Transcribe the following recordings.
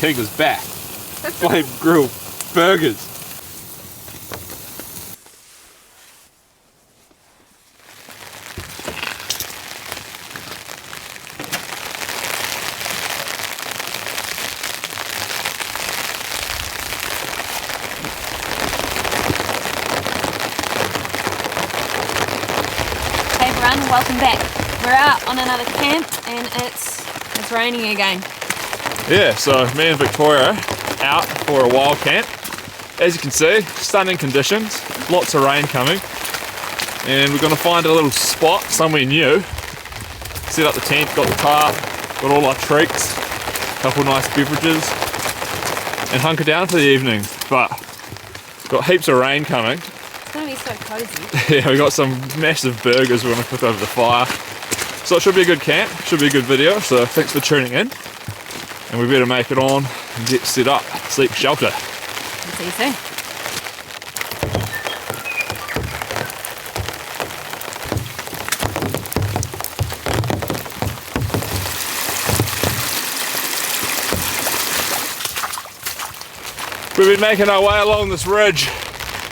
king is back. Flame grilled burgers. Welcome back. We're out on another camp and it's raining again. Yeah, so me and Victoria out for a wild camp. As you can see, stunning conditions, lots of rain coming, and we're going to find a little spot somewhere new. Set up the tent, got the tarp, got all our treats, a couple nice beverages, and hunker down for the evening. But got heaps of rain coming. It's going to be so cozy. Yeah, we got some massive burgers we're going to cook over the fire. So it should be a good camp, should be a good video, so thanks for tuning in. And we better make it on and get set up, seek shelter. See you soon. We've been making our way along this ridge.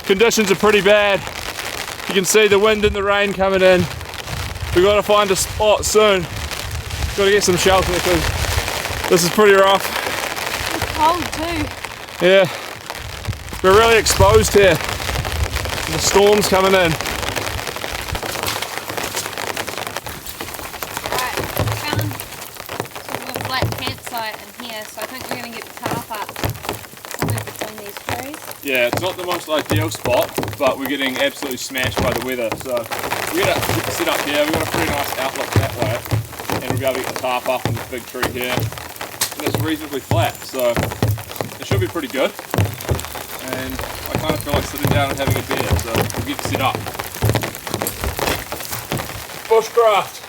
Conditions are pretty bad. You can see the wind and the rain coming in. We've got to find a spot soon. Got to get some shelter because this is pretty rough. It's cold too. Yeah, we're really exposed here. The storm's coming in. Right, we found sort of a flat campsite in here, so I think we're going to get the tarp up somewhere between these trees. Yeah, it's not the most ideal spot, but we're getting absolutely smashed by the weather. So we're going to sit up here. We've got a pretty nice outlook that way, and we'll be able to get the tarp up on this big tree here. And it's reasonably flat, so it should be pretty good. And I kind of feel like sitting down and having a beer, so we'll get set up. Bushcraft!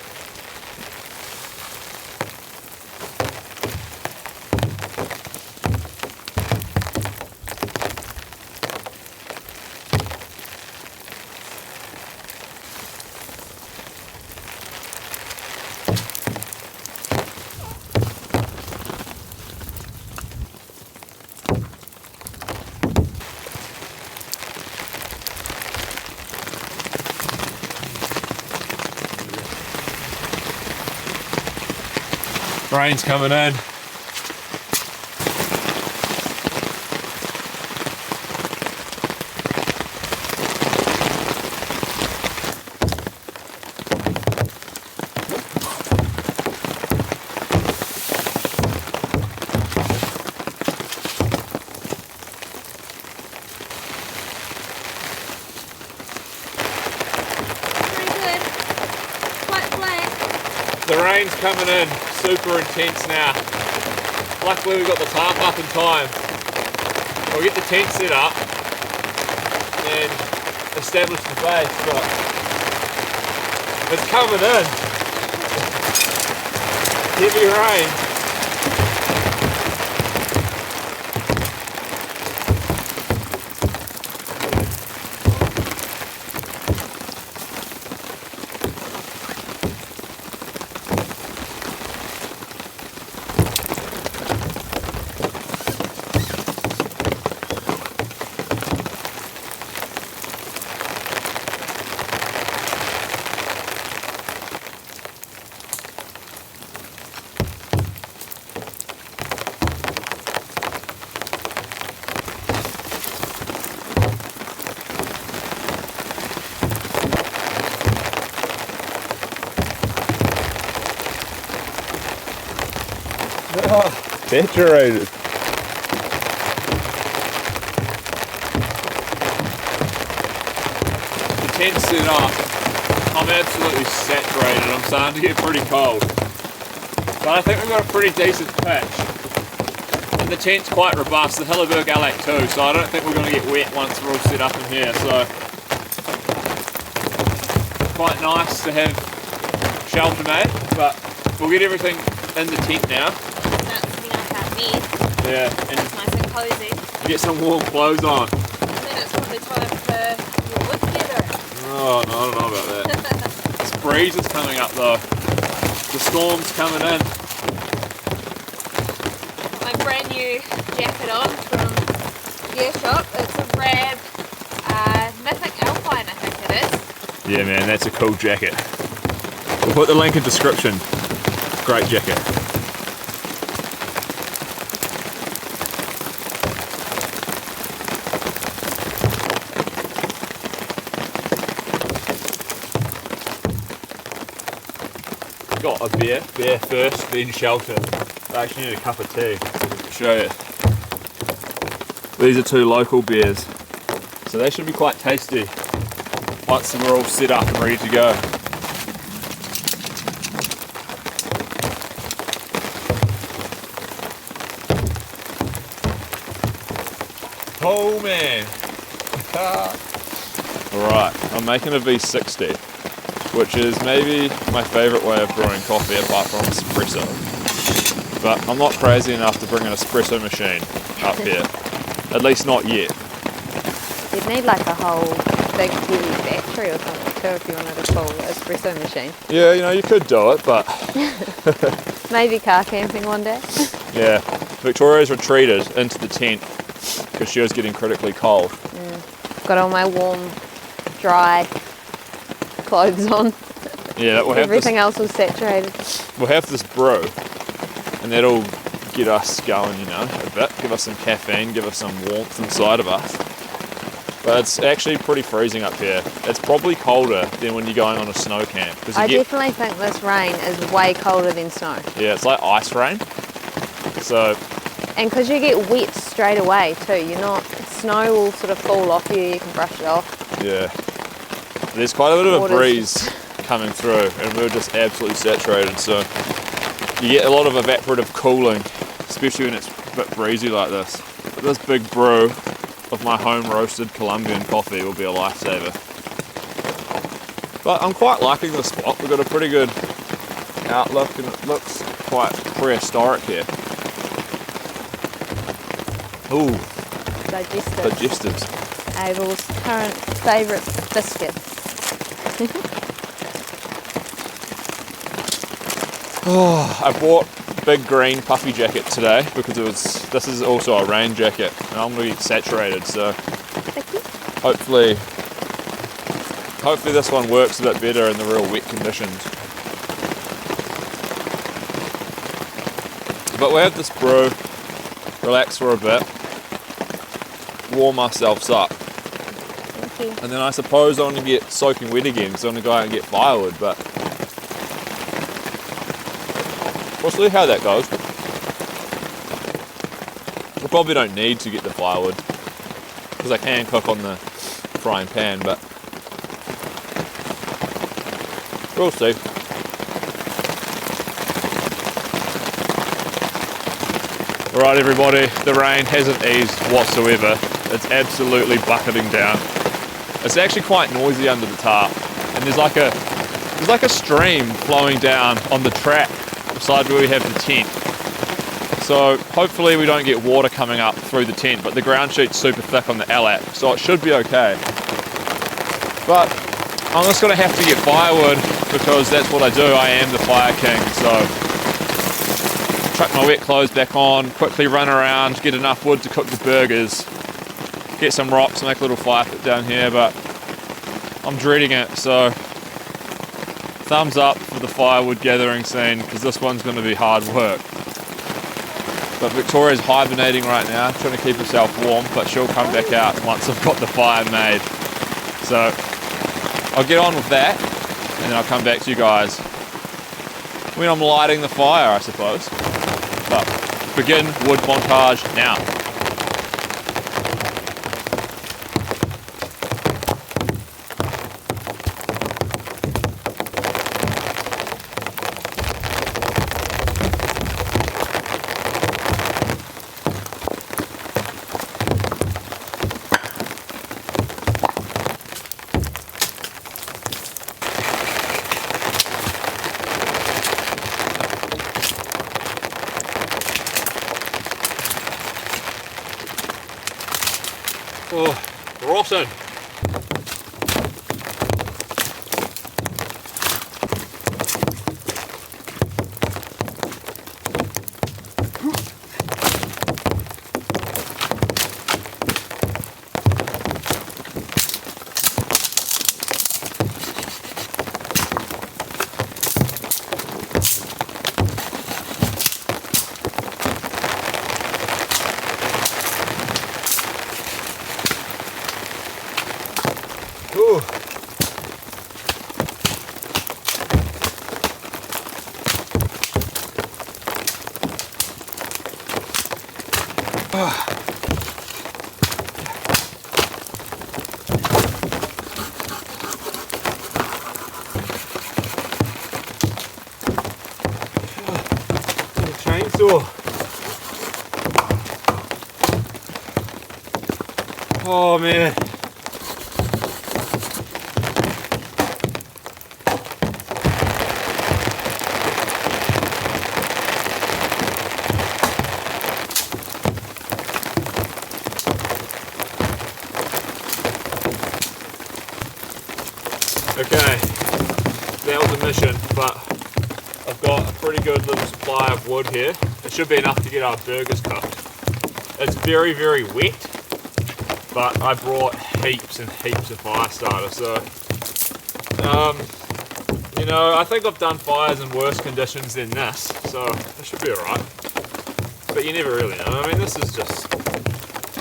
Rain's coming in. The rain's coming in. Super intense now. Luckily we got the tarp up in time. We'll get the tent set up and establish the base, but it's coming in. Heavy rain. Saturated. The tent's set up. I'm absolutely saturated. I'm starting to get pretty cold. But I think we've got a pretty decent pitch. And the tent's quite robust. The Hilleberg Allk too, so I don't think we're going to get wet once we're all set up in here. So quite nice to have shelter made, but we'll get everything in the tent now. Yeah, and it's nice and cozy. Get some warm clothes on. And then it's probably time for your wood gathering. Oh, no, I don't know about that. This breeze is coming up though. The storm's coming in. My brand new new jacket on from Gear Shop. It's a Rab Mythic Alpine, I think it is. Yeah man, that's a cool jacket. We'll put the link in description. Great jacket. Got a beer first, then shelter. I actually need a cup of tea to show you. These are 2 local beers, so they should be quite tasty once we're all set up and ready to go. Oh man! Alright, I'm making a V60. Which is maybe my favourite way of brewing coffee apart from espresso. But I'm not crazy enough to bring an espresso machine up here. At least not yet. You'd need like a whole big heavy battery or something too if you wanted a full espresso machine. Yeah, you know, you could do it, but... Maybe car camping one day. Yeah, Victoria's retreated into the tent because she was getting critically cold. Got all my warm, dry clothes on. Yeah, we'll have everything else was saturated. We'll have this brew, and that'll get us going, you know, a bit. Give us some caffeine, give us some warmth inside of us. But it's actually pretty freezing up here. It's probably colder than when you're going on a snow camp. I definitely think this rain is way colder than snow. Yeah, it's like ice rain. So. And because you get wet straight away too. Snow will sort of fall off you can brush it off. Yeah. There's quite a bit of a breeze coming through and we're just absolutely saturated, so you get a lot of evaporative cooling, especially when it's a bit breezy like this. But this big brew of my home roasted Colombian coffee will be a lifesaver. But I'm quite liking this spot. We've got a pretty good outlook and it looks quite prehistoric here. Ooh, digestives. Abel's current favourite biscuits. I bought a big green puffy jacket today because this is also a rain jacket and I'm going to get saturated, so hopefully this one works a bit better in the real wet conditions. But we'll have this brew, relax for a bit, warm ourselves up. And then I suppose I want to get soaking wet again, so I want to go out and get firewood, but we'll see how that goes. We probably don't need to get the firewood, because I can cook on the frying pan, but we'll see. Alright everybody, the rain hasn't eased whatsoever. It's absolutely bucketing down. It's actually quite noisy under the tarp, and there's like a stream flowing down on the track beside where we have the tent. So hopefully we don't get water coming up through the tent, but the ground sheet's super thick on the Allk, so it should be okay. But I'm just gonna have to get firewood because that's what I do. I am the fire king, so chuck my wet clothes back on, quickly run around, get enough wood to cook the burgers, get some rocks, make a little fire pit down here, but I'm dreading it, so thumbs up for the firewood gathering scene, because this one's going to be hard work. But Victoria's hibernating right now, trying to keep herself warm, but she'll come back out once I've got the fire made. So I'll get on with that, and then I'll come back to you guys when I'm lighting the fire, I suppose. But begin wood montage now. Oh, rotten. Ooh. Chainsaw. Oh man. Okay, that was a mission, but I've got a pretty good little supply of wood here. It should be enough to get our burgers cooked. It's very, very wet, but I brought heaps and heaps of fire starters, so you know, I think I've done fires in worse conditions than this, so it should be alright. But you never really know. I mean, this is just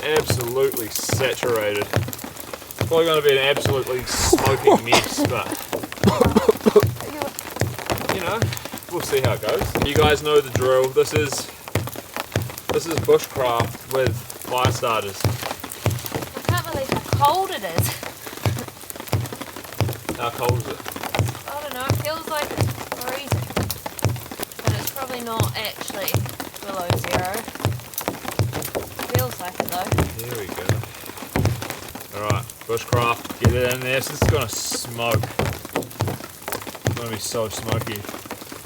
absolutely saturated. It's probably going to be an absolutely smoking mess, but you know, we'll see how it goes. You guys know the drill. This is bushcraft with fire starters. I can't believe how cold it is. How cold is it? I don't know, it feels like it's freezing. But it's probably not actually below zero. Feels like it though. There we go. Alright, bushcraft, get it in there. This is going to smoke. It's going to be so smoky.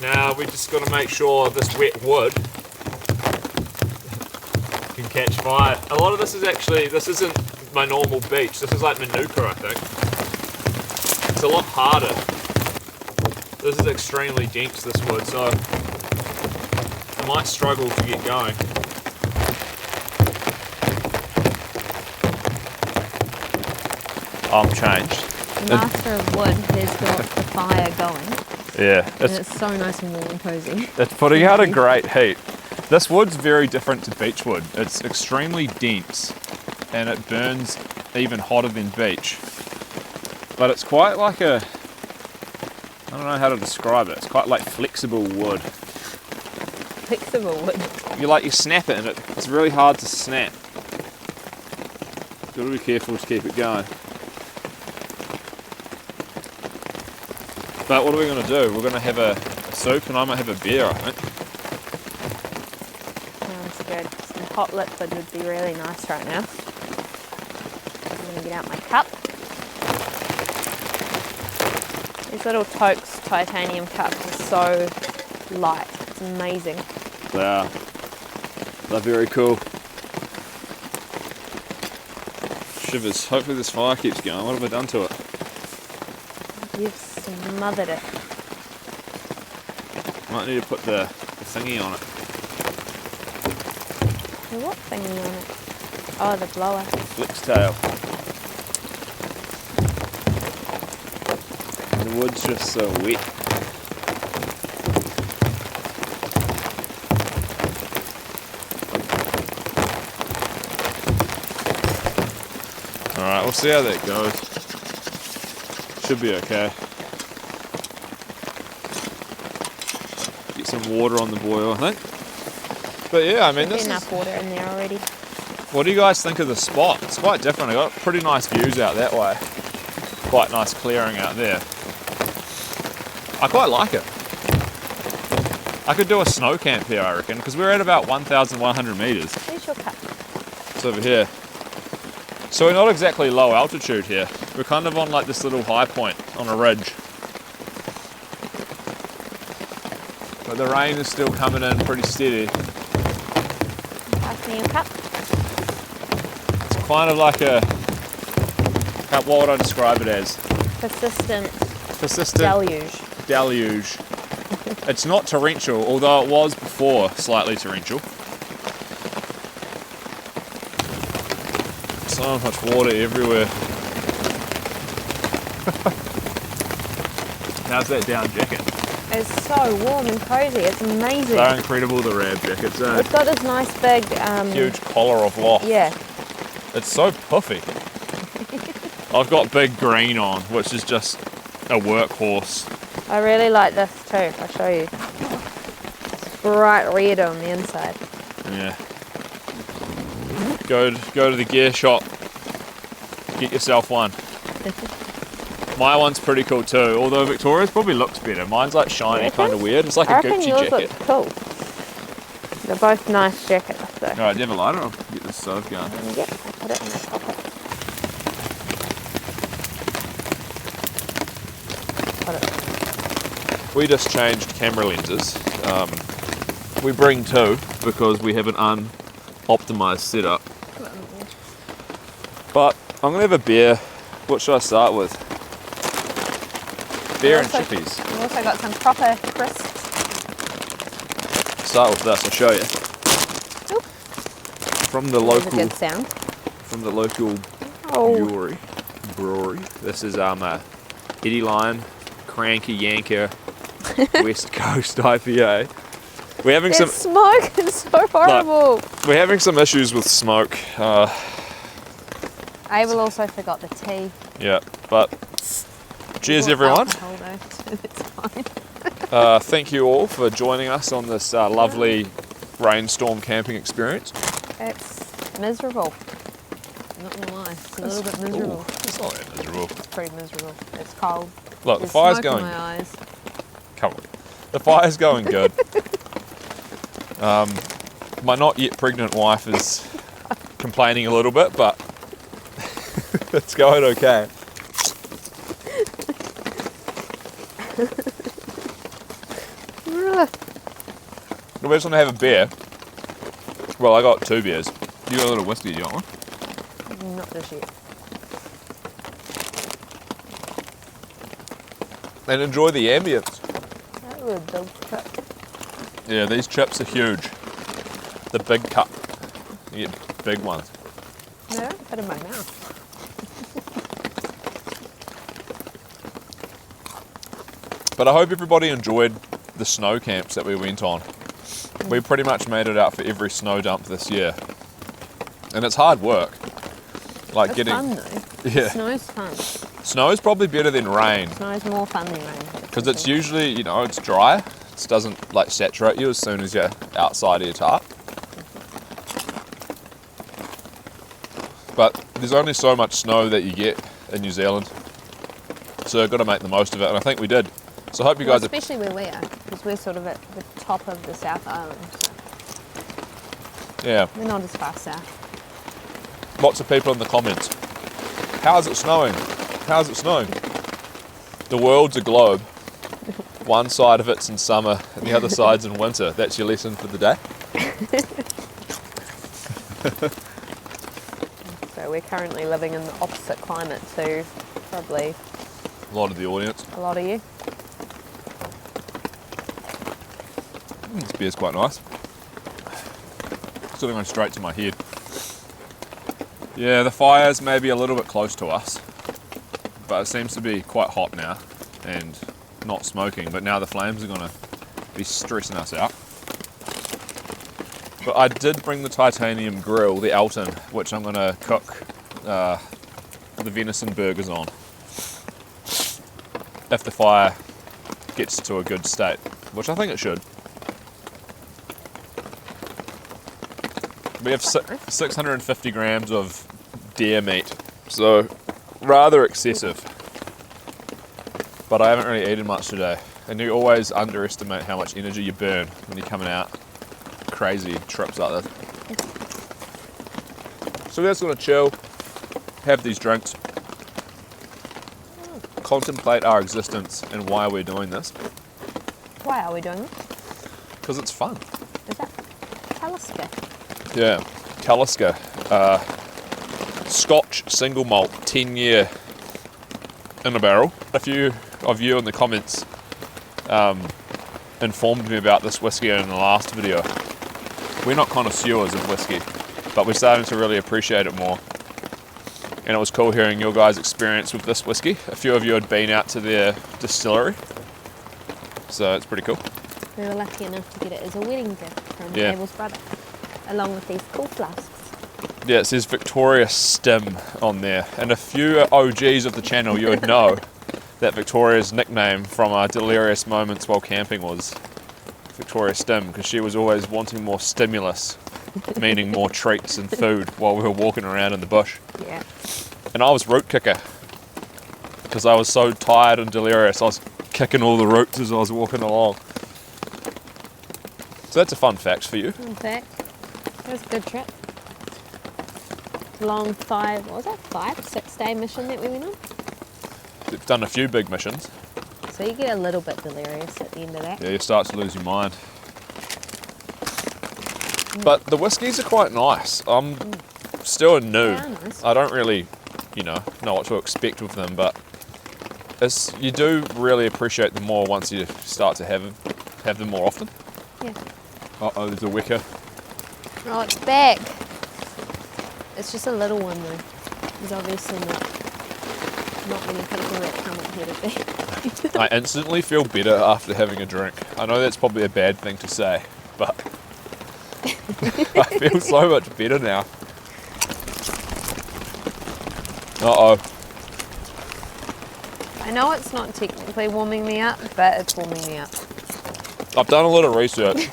Now we just got to make sure this wet wood can catch fire. A lot of this is actually, this isn't my normal beech. This is like Manuka, I think. It's a lot harder. This is extremely dense, this wood, so I might struggle to get going. I'm changed. The master of wood has got the fire going. Yeah. And it's so nice and warm and cozy. It's putting out a great heat. This wood's very different to beech wood. It's extremely dense and it burns even hotter than beech. But it's quite like a, I don't know how to describe it. It's quite like flexible wood. Flexible wood. You snap it and it's really hard to snap. Got to be careful to keep it going. But what are we going to do? We're going to have a soup and I might have a beer, I think. Sounds good. Some hot liquid would be really nice right now. I'm going to get out my cup. These little Toaks titanium cups are so light. It's amazing. They are. They're very cool. Shivers. Hopefully this fire keeps going. What have I done to it? You've smothered it. Might need to put the thingy on it. The what thingy on it? Oh, the blower. Flick's tail. And the wood's just so wet. Alright, we'll see how that goes. Should be okay. Get some water on the boil, I think. But yeah, I mean, this is enough water in there already. What do you guys think of the spot? It's quite different. I got pretty nice views out that way. Quite nice clearing out there. I quite like it. I could do a snow camp here, I reckon, because we're at about 1,100 meters. Where's your cup? It's over here. So we're not exactly low altitude here. We're kind of on like this little high point on a ridge. But the rain is still coming in pretty steady. Pass me your cup. It's kind of like a, what would I describe it as? Persistent Persistent deluge. It's not torrential, although it was before slightly torrential. So much water everywhere. How's that down jacket? It's so warm and cozy. It's amazing. They're incredible, the Rab jackets. It's got this nice big... huge collar of loft. Yeah. It's so puffy. I've got Big Green on, which is just a workhorse. I really like this too. I'll show you. It's bright red on the inside. Yeah. Go to the gear shop. Get yourself one. My one's pretty cool too, although Victoria's probably looks better. Mine's like shiny, kind of weird. It's like I a reckon Gucci yours jacket. looks cool. They're both nice jackets though. Alright, do you have a lighter? I'll get this stove going. Yep, I'll put it in my pocket. We just changed camera lenses. We bring two because we have an unoptimized setup. But I'm gonna have a beer. What should I start with? Beer and chippies. We've also got some proper crisps. Start with this. I'll show you. Oop. From the That's a local, good sound. from the local Oh, brewery. This is Eddie Line, Cranky Yanker, West Coast IPA. We're having there's some. smoke. It's so horrible. We're having some issues with smoke. Abel also forgot the tea. Yeah, but cheers, Well, everyone. alcohol, though. It's fine. Thank you all for joining us on this lovely rainstorm camping experience. It's miserable. I'm not gonna lie, it's a little bit miserable. Ooh, it's not that miserable. It's pretty miserable. It's cold. Look, the There's fire's smoke in going. my eyes. Come on. The fire's going good. My not yet pregnant wife is complaining a little bit, but it's going okay. We just want to have a beer. Well, I got 2 beers. You got a little whiskey, you got one? Not just yet. And enjoy the ambience. That was a big cup. Yeah, these chips are huge. The big cup. You get big ones. They don't fit in my mouth. But I hope everybody enjoyed the snow camps that we went on. We pretty much made it out for every snow dump this year. And it's hard work. Like It's getting fun though. Yeah. Snow's fun. Snow is probably better than rain Snow's more fun than rain. because it's usually, it's dry. It doesn't like saturate you as soon as you're outside of your tarp. But there's only so much snow that you get in New Zealand. So you've got to make the most of it, and I think we did. So I hope you guys are... especially where we are, because we're sort of at the top of the South Island. So Yeah. we're not as far south. Lots of people in the comments. How's it snowing? How's it snowing? The world's a globe. One side of it's in summer and the other side's in winter. That's your lesson for the day. So we're currently living in the opposite climate to probably A lot of the audience. a lot of you. This beer's quite nice. Sort of going straight to my head. Yeah, the fire's maybe a little bit close to us, but it seems to be quite hot now and not smoking, but now the flames are going to be stressing us out. But I did bring the titanium grill, the Alton, which I'm going to cook the venison burgers on if the fire gets to a good state, which I think it should. We have 650 grams of deer meat, so rather excessive. But I haven't really eaten much today, and you always underestimate how much energy you burn when you're coming out crazy trips like this. So we're just gonna chill, have these drinks, contemplate our existence and why we're doing this. Why are we doing this? Because it's fun. Is that Talisker? Yeah, Talisker, Scotch single malt, 10-year in a barrel. A few of you in the comments informed me about this whiskey in the last video. We're not connoisseurs of whiskey, but we're starting to really appreciate it more. And it was cool hearing your guys' experience with this whiskey. A few of you had been out to their distillery, so it's pretty cool. We were lucky enough to get it as a wedding gift from Yeah. Abel's brother, along with these cool flasks. Yeah, it says Victoria Stim on there. And a few OGs of the channel, you would know that Victoria's nickname from our delirious moments while camping was Victoria Stim, because she was always wanting more stimulus, meaning more treats and food while we were walking around in the bush. Yeah. And I was root kicker, because I was so tired and delirious. I was kicking all the roots as I was walking along. So that's a fun fact for you. Fun fact. It was a good trip. Long 6-day mission that we went on. We've done a few big missions. So you get a little bit delirious at the end of that. Yeah, you start to lose your mind. But the whiskies are quite nice. I'm still a noob. They are nice. I don't really, know what to expect with them, but you do really appreciate them more once you start to have them more often. Yeah. Uh-oh, there's a wicker. Oh, it's back. It's just a little one though. There's obviously not many people that come up here to be. I instantly feel better after having a drink. I know that's probably a bad thing to say, but I feel so much better now. Uh-oh. I know it's not technically warming me up, but it's warming me up. I've done a lot of research.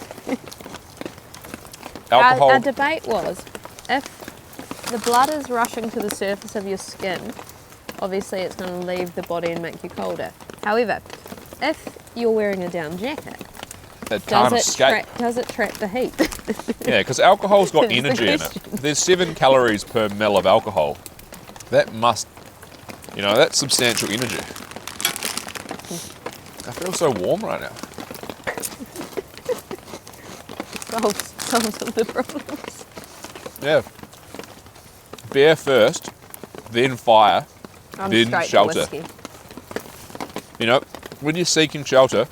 Alcohol. Our debate was, if the blood is rushing to the surface of your skin, obviously it's going to leave the body and make you colder. However, if you're wearing a down jacket, It can't escape. does it trap the heat? Yeah, because alcohol's got That's the energy in it. question. There's 7 calories per ml of alcohol. That must, that's substantial energy. I feel so warm right now. Solves all the problems. Yeah. Beer first, then fire, I'm then straight to shelter. whiskey. When you're seeking shelter,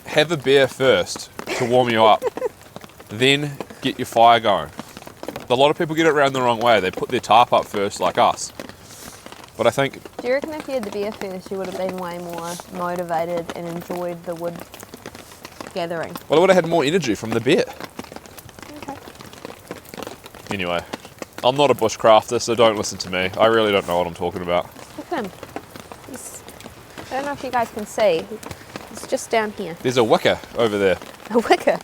have a beer first to warm you up, then get your fire going. A lot of people get it around the wrong way. They put their tarp up first, like us. But I think, Do you reckon if you had the beer first, you would have been way more motivated and enjoyed the wood gathering? well, I would have had more energy from the beer. Okay. Anyway, I'm not a bushcrafter, so don't listen to me. I really don't know what I'm talking about. Look at him. I don't know if you guys can see. It's just down here. There's a wicker over there. A wicker.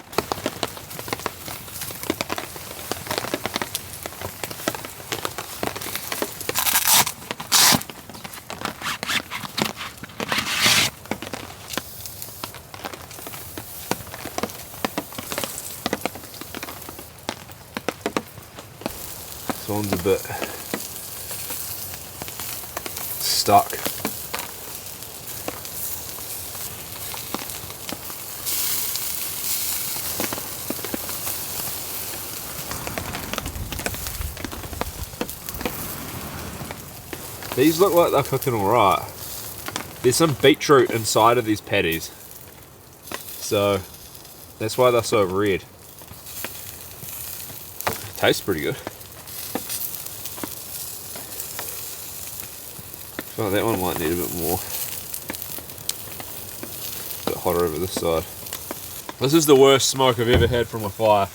This one's a bit stuck. These look like they're cooking alright. There's some beetroot inside of these patties, so that's why they're so red. Tastes pretty good. Oh, that one might need a bit more. A bit hotter over this side. This is the worst smoke I've ever had from a fire.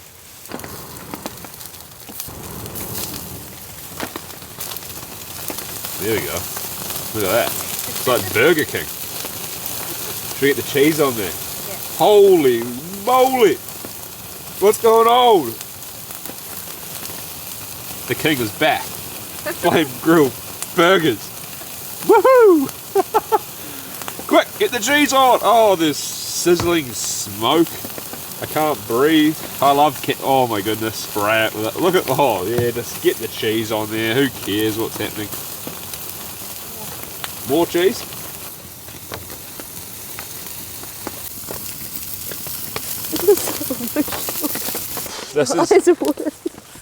There we go. Look at that. It's like Burger King. Should we get the cheese on there? Yeah. Holy moly! What's going on? The king is back. Flame grilled burgers. Woohoo! Quick, get the cheese on! Oh, there's sizzling smoke. I can't breathe. I love oh my goodness, spray it with it. Look at, oh yeah, just get the cheese on there. Who cares what's happening? More cheese? This is,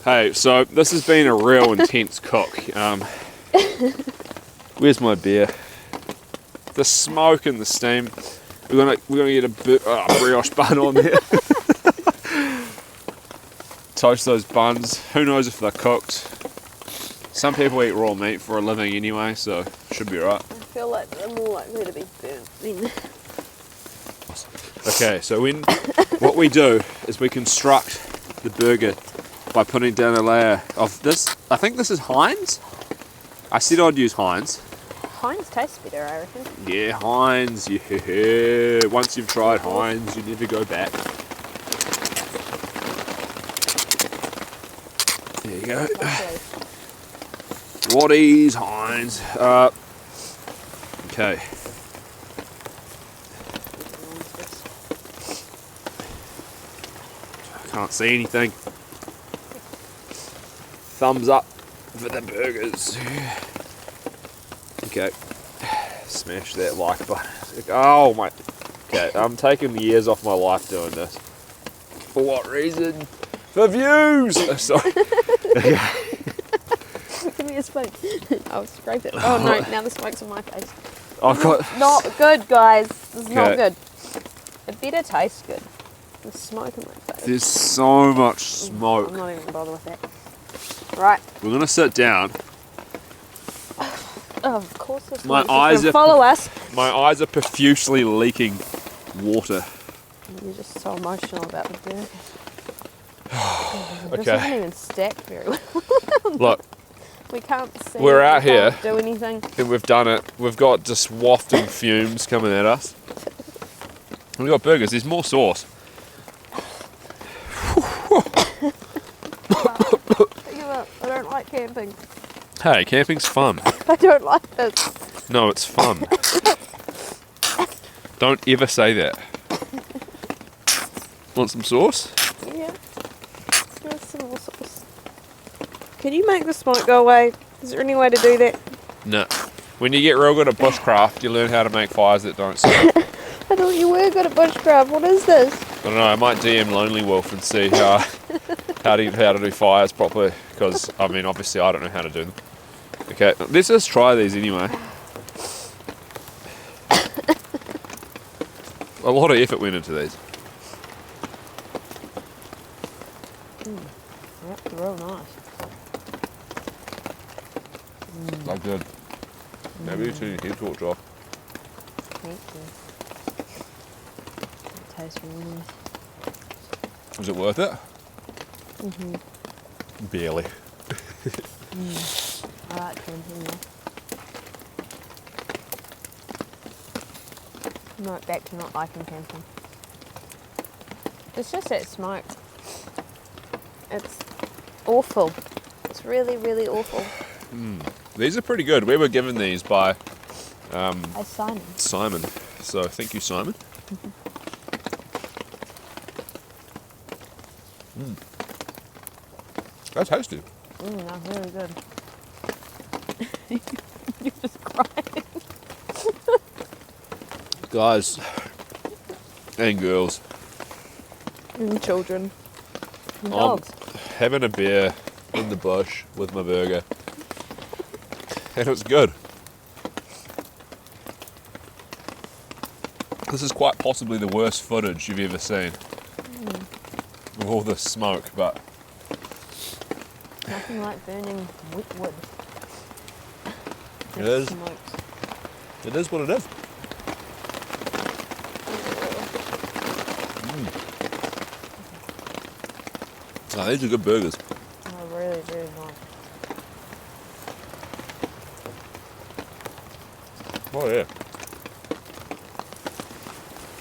hey, so this has been a real intense cook. Where's my beer? The smoke and the steam. We're gonna get a brioche bun on there. Toast those buns. Who knows if they're cooked? Some people eat raw meat for a living anyway, so should be right. I feel like they're more likely to be burnt than... Okay, so what we do is we construct the burger by putting down a layer of this. I think this is Heinz. I said I'd use Heinz. Heinz tastes better, I reckon. Yeah, Heinz. Yeah. Once you've tried Heinz, you never go back. There you go. What is Heinz? Okay. Can't see anything. Thumbs up for the burgers. Okay. Smash that like button. Oh my. Okay, I'm taking the years off my life doing this. For what reason? For views! Sorry. Give me a spoon. I'll scrape it. Oh no, now the smoke's on my face. I've got. Not good, guys. This is not Okay. good. It better taste good. There's smoke in my face. There's so much smoke. I'm not even gonna bother with that. Right. We're gonna sit down. Oh, of course this My one's just eyes gonna are- follow us. My eyes are profusely leaking water. You're just so emotional about the burger. This Okay. isn't even stacked very well. Look, We can't see. We're out we can't here. do anything. and we've done it. We've got just wafting fumes coming at us. We've got burgers. There's more sauce. Give up. I don't like camping. Hey, camping's fun. I don't like this. No, it's fun. Don't ever say that. Want some sauce? Yeah. There's some more sauce. Can you make the smoke go away? Is there any way to do that? No. When you get real good at bushcraft, you learn how to make fires that don't smoke. I thought you were good at bushcraft. What is this? I don't know. I might DM Lonely Wolf and see how to do fires properly. Because I mean, obviously, I don't know how to do them. Okay, let's just try these anyway. A lot of effort went into these. Yep, they're real nice. They're good. Maybe you turn your head torch off. Thank you. It tastes really nice. Was it worth it? Barely. I like camping though. No, back to not liking camping. It's just that smoke. It's awful. It's really, really awful. These are pretty good. We were given these by Hey, Simon. Simon. So thank you, Simon. They're tasty. That's really good. You're just crying. Guys and girls, And children. And I'm dogs. having a beer in the bush with my burger. And it's good. This is quite possibly the worst footage you've ever seen. With all this smoke, but Nothing like burning wet wood. It is. Smokes. it is what it is. Oh, these are good burgers. Oh, really, really nice. Oh yeah.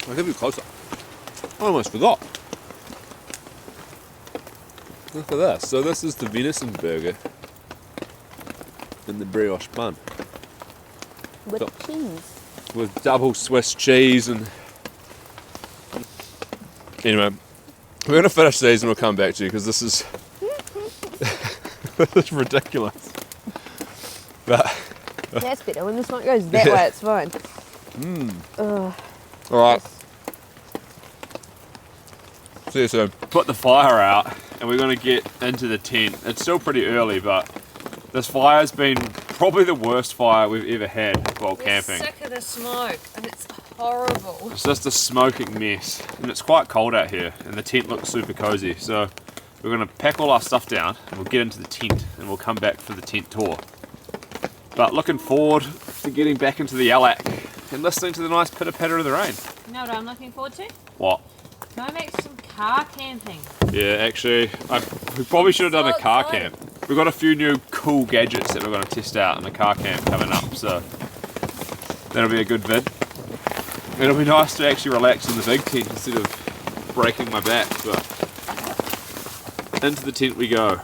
I'll give you closer. I almost forgot. Look at this. So this is the venison burger in the brioche bun With So- cheese. with double Swiss cheese and. Anyway, we're gonna finish these and we'll come back to you because this is this is ridiculous. But That's better. When the smoke goes that way, it's fine. all right. See you soon. Put the fire out and we're going to get into the tent. It's still pretty early, but this fire's been probably the worst fire we've ever had while We're camping. sick of the smoke and it's horrible. It's just a smoking mess and it's quite cold out here and the tent looks super cozy. So we're going to pack all our stuff down and we'll get into the tent and we'll come back for the tent tour. But looking forward to getting back into the Allk and listening to the nice pitter patter of the rain. You know what I'm looking forward to? What? Going back to some car camping. Yeah, actually, we probably should have done a car outside. camp. We've got a few new cool gadgets that we're going to test out in the car camp coming up, so that'll be a good vid. It'll be nice to actually relax in the big tent instead of breaking my back, but into the tent we go.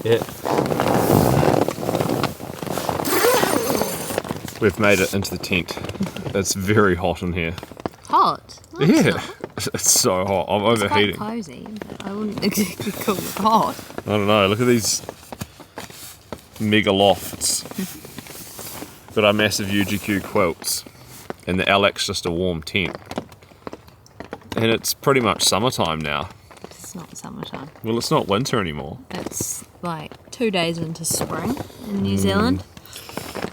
Yeah. We've made it into the tent. It's very hot in here. Hot? No, it's Yeah, not. it's so hot. I'm It's overheating. quite cosy, but I wouldn't exactly call it hot. I don't know, look at these mega lofts. Got our massive UGQ quilts, and the Allk's just a warm tent. And it's pretty much summertime now. It's not summertime. Well, it's not winter anymore. It's like 2 days into spring in New Zealand,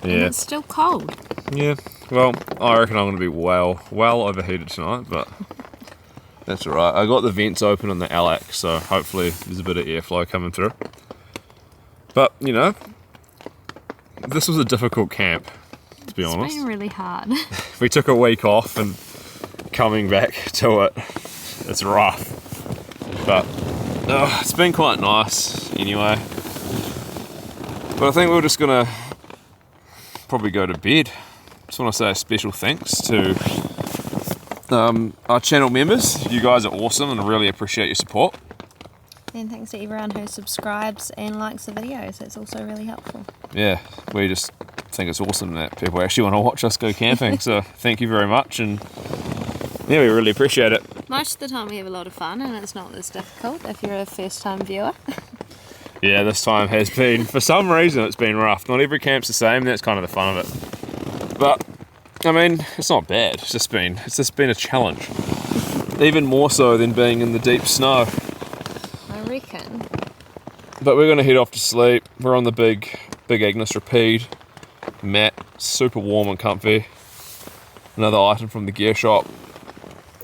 and Yeah, it's still cold. yeah. Well, I reckon I'm going to be well overheated tonight, but that's alright. I got the vents open on the Allk, so hopefully there's a bit of airflow coming through. But, you know, this was a difficult camp, to be honest. It's been really hard. We took a week off, and coming back to it, it's rough. But it's been quite nice anyway. But I think we're just gonna probably go to bed. Just want to say a special thanks to our channel members. You guys are awesome and I really appreciate your support. And thanks to everyone who subscribes and likes the videos. It's also really helpful. Yeah, we just think it's awesome that people actually want to watch us go camping. So thank you very much, and yeah, we really appreciate it. Most of the time we have a lot of fun and it's not this difficult if you're a first time viewer. Yeah, this time has been, for some reason, it's been rough. Not every camp's the same, that's kind of the fun of it. But, I mean, it's not bad. It's just been a challenge. Even more so than being in the deep snow. I reckon. But we're going to head off to sleep. We're on the big Agnes Rapide mat, super warm and comfy. Another item from the gear shop.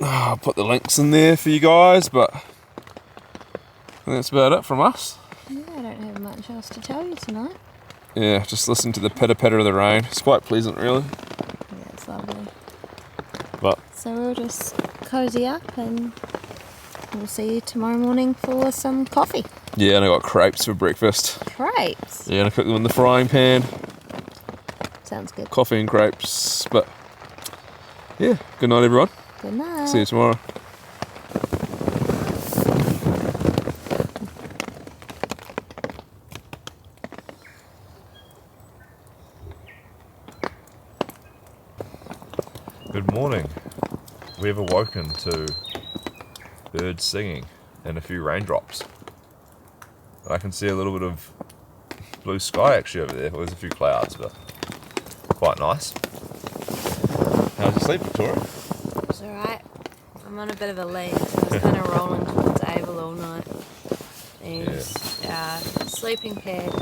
I'll put the links in there for you guys, but I think that's about it from us. Yeah, I don't have much else to tell you tonight. Yeah, just listen to the pitter-patter of the rain. It's quite pleasant, really. Yeah, it's lovely. But So we'll just cozy up and we'll see you tomorrow morning for some coffee. yeah, and I got crepes for breakfast. Crepes. Yeah, and I cooked them in the frying pan. Sounds good. Coffee and crepes. But yeah, good night, everyone. Good night. See you tomorrow. Good morning. We have awoken to birds singing and a few raindrops. I can see a little bit of blue sky actually over there. Well, there's a few clouds, but quite nice. How's your sleep, Victoria? It's alright. I'm on a bit of a lean, so I was kind of rolling towards Able all night. And our sleeping pad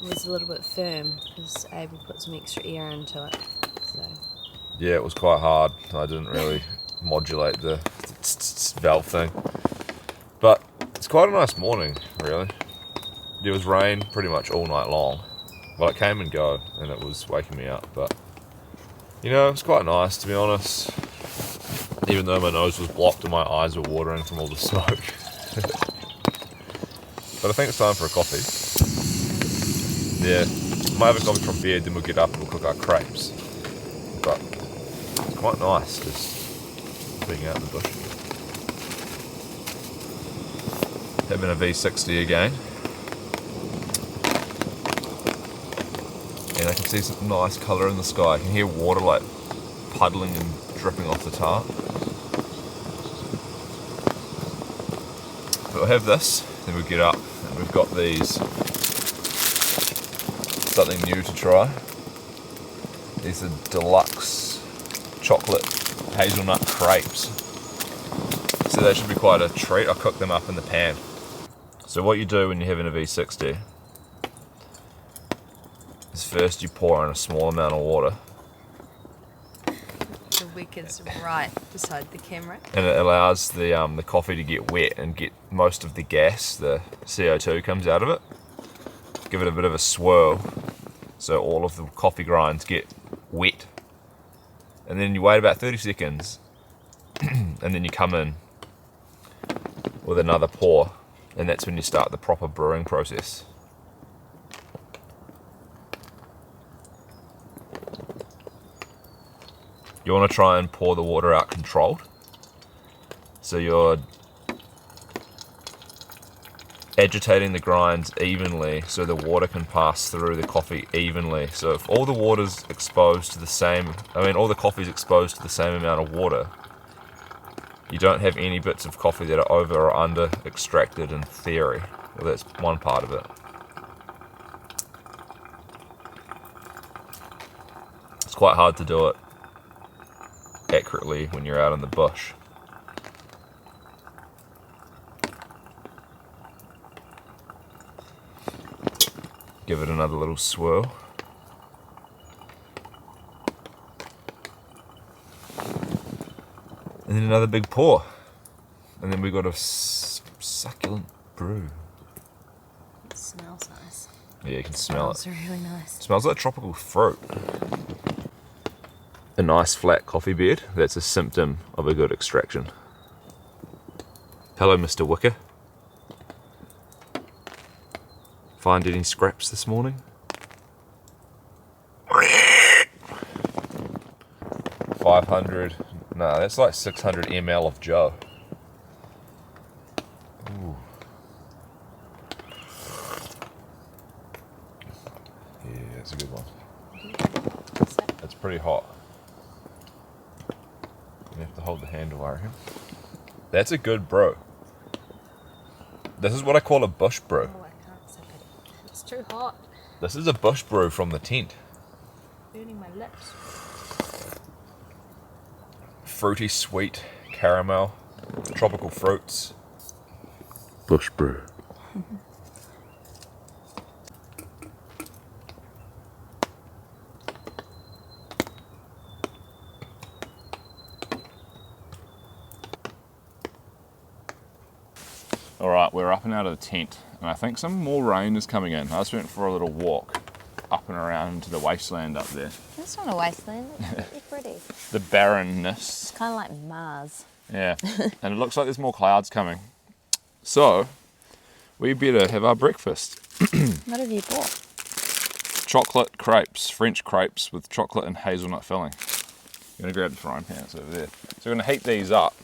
was a little bit firm because Able put some extra air into it. So Yeah, it was quite hard. I didn't really modulate the valve thing. But it's quite a nice morning, really. There was rain pretty much all night long. Well, it came and go, and it was waking me up. But, you know, it was quite nice, to be honest. Even though my nose was blocked and my eyes were watering from all the smoke. But I think it's time for a coffee. Yeah, might have a coffee from bed, then we'll get up and we'll cook our crepes. But it's quite nice just being out in the bush. Having a V60 again. And I can see some nice colour in the sky. I can hear water like puddling and dripping off the tarp. But we'll have this, then we'll get up and we've got these, something new to try. These are deluxe chocolate hazelnut crepes. So that should be quite a treat. I'll cook them up in the pan. So what you do when you're having a V60 is first you pour in a small amount of water. the wicked's right beside the camera. And it allows the coffee to get wet and get most of the gas, the CO2 comes out of it. Give it a bit of a swirl so all of the coffee grinds get wet. And then you wait about 30 seconds and then you come in with another pour And that's when you start the proper brewing process. You want to try and pour the water out controlled. So you're agitating the grinds evenly so the water can pass through the coffee evenly. So if all the water's exposed to the same, all the coffee's exposed to the same amount of water, you don't have any bits of coffee that are over or under extracted in theory. Well, that's one part of it. It's quite hard to do it accurately when you're out in the bush. Give it another little swirl. And then another big pour. And then we got a succulent brew. It smells nice. Yeah, you can smell it. It smells really nice. It smells like tropical fruit. A nice flat coffee bed, that's a symptom of a good extraction. Hello, Mr. Wicker. Find any scraps this morning? 500, no, that's like 600 ml of Joe. Ooh. Yeah, that's a good one. It's pretty hot. You have to hold the handle, I reckon. That's a good brew. This is what I call a bush brew. Oh, I can't sip it. It's too hot. This is a bush brew from the tent. Burning my lips. Fruity, sweet, caramel, tropical fruits. Bush brew. Alright, we're up and out of the tent, and I think some more rain is coming in. I just went for a little walk up and around into the wasteland up there. It's not a wasteland, it's really pretty. The barrenness. It's kind of like Mars. Yeah, and it looks like there's more clouds coming. So, we better have our breakfast. What have you bought? Chocolate crepes, French crepes with chocolate and hazelnut filling. I'm going to grab the frying pan, it's over there. So we're going to heat these up.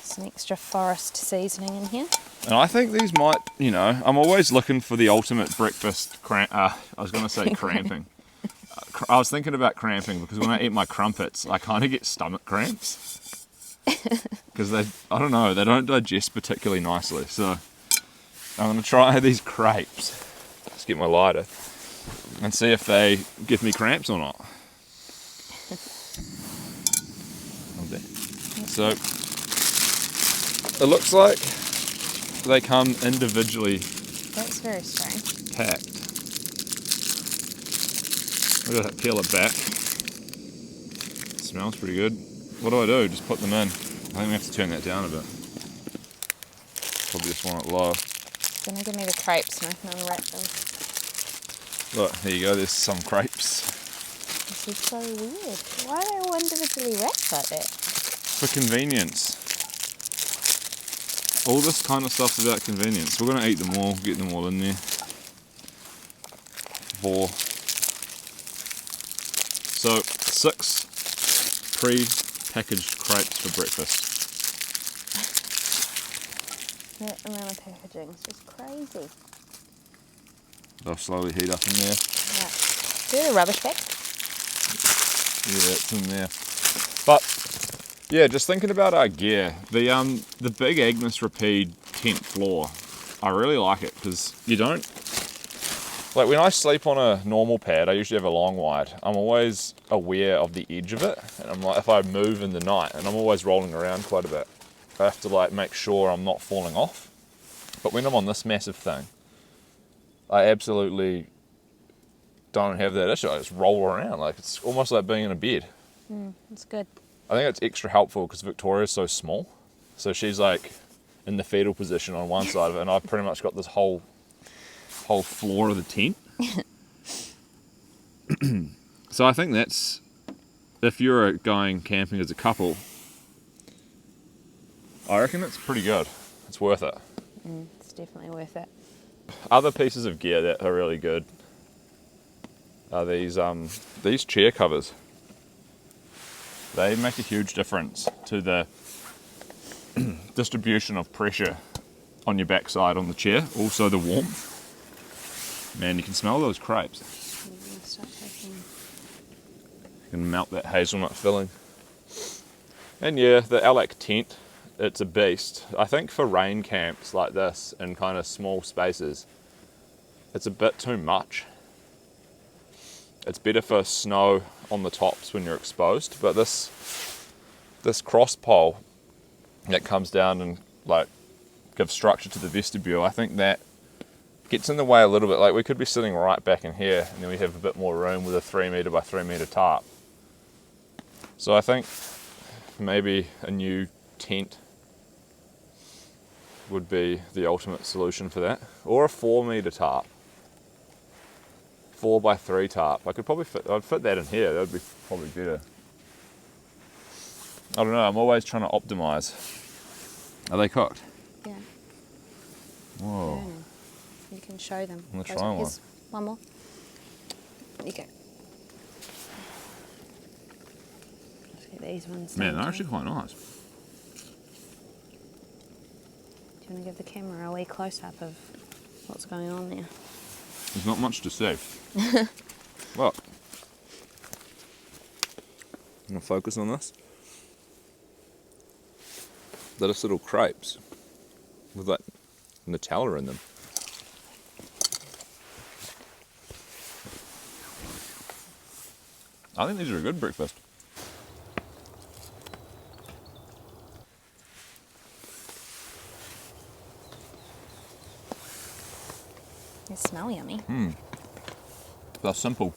Some extra forest seasoning in here. And I think these might, I'm always looking for the ultimate breakfast I was going to say cramping. I was thinking about cramping because when I eat my crumpets, I kind of get stomach cramps. Because they don't digest particularly nicely. So I'm going to try these crepes. Just get my lighter and see if they give me cramps or not. So it looks like they come individually. That's very strange. Packed. I've got to peel it back. It smells pretty good. What do? Just put them in. I think we have to turn that down a bit. Probably just want it low. Gonna give me the crepes and I can unwrap them. Look, there you go, there's some crepes. This is so weird. Why are they all individually wrapped like that? For convenience. All this kind of stuff's about convenience. We're going to eat them all, get them all in there. 4. So 6 pre-packaged crepes for breakfast. That amount of packaging is just crazy. They'll slowly heat up in there. Right. Do you have a rubbish bag? Yeah, it's in there. But yeah, just thinking about our gear, the big Agnes Rapide tent floor, I really like it because you don't, like when I sleep on a normal pad, I usually have a long wide, I'm always aware of the edge of it, and I'm like, if I move in the night, and I'm always rolling around quite a bit, I have to like make sure I'm not falling off. But when I'm on this massive thing, I absolutely don't have that issue. I just roll around, like it's almost like being in a bed. It's good. I think it's extra helpful because Victoria's so small. So she's like in the fetal position on one side of it, and I've pretty much got this whole floor of the tent. So I think that's, if you're going camping as a couple, I reckon it's pretty good. it's worth it. It's definitely worth it. Other pieces of gear that are really good are these chair covers. They make a huge difference to the distribution of pressure on your backside on the chair, also the warmth. Man, you can smell those crepes. You can melt that hazelnut filling. And yeah, the Allk tent, it's a beast. I think for rain camps like this in kind of small spaces, it's a bit too much. It's better for snow on the tops when you're exposed, but this cross pole that comes down and like gives structure to the vestibule, I think that gets in the way a little bit. Like we could be sitting right back in here and then we have a bit more room with a 3 metre by 3 metre tarp. So I think maybe a new tent would be the ultimate solution for that, or a 4 metre tarp, 4 by 3 tarp. I could probably I'd fit that in here. That would be probably better. I don't know. I'm always trying to optimize. Are they cooked? Yeah. Whoa. You can show them. I'm gonna try one. Here's one more. There you go. Let's get these ones. Man, they're actually quite nice. Do you want to give the camera a wee close-up of what's going on there? There's not much to see. Look. I'm gonna focus on this. They're just little crepes with like Nutella in them. I think these are a good breakfast. They smell yummy. They're simple.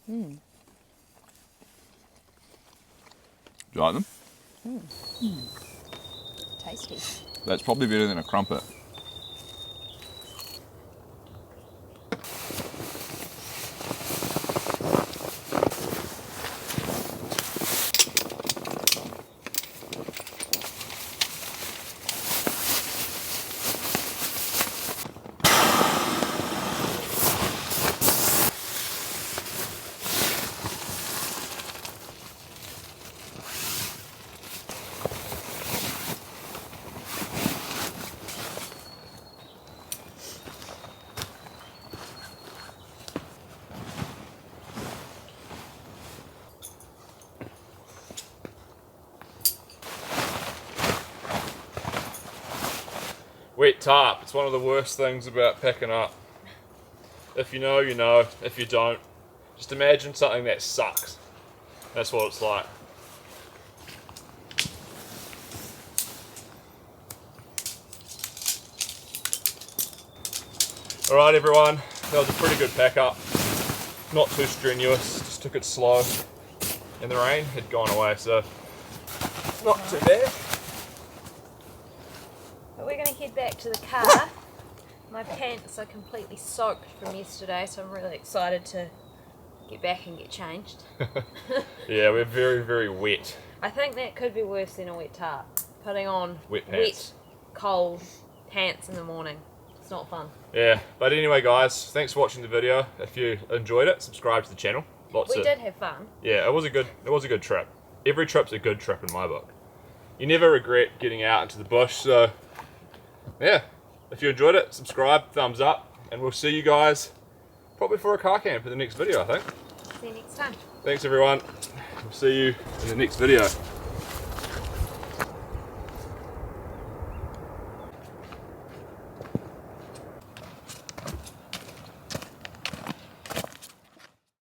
Do you like them? Tasty. That's probably better than a crumpet. Wet tarp, it's one of the worst things about packing up. If you know, you know. If you don't, just imagine something that sucks. That's what it's like. Alright everyone, that was a pretty good pack up. Not too strenuous, just took it slow. And the rain had gone away, so not too bad. But we're going to head back to the car. My pants are completely soaked from yesterday, so I'm really excited to get back and get changed. Yeah, we're very, very wet. I think that could be worse than a wet tarp. Putting on Wet pants. cold pants in the morning. It's not fun. Yeah, but anyway guys, thanks for watching the video. If you enjoyed it, subscribe to the channel. We did have fun. Yeah, it was a good trip. Every trip's a good trip in my book. You never regret getting out into the bush, so yeah, if you enjoyed it, subscribe, thumbs up, and we'll see you guys probably for a car camp in the next video, I think. See you next time. Thanks everyone. We'll see you in the next video.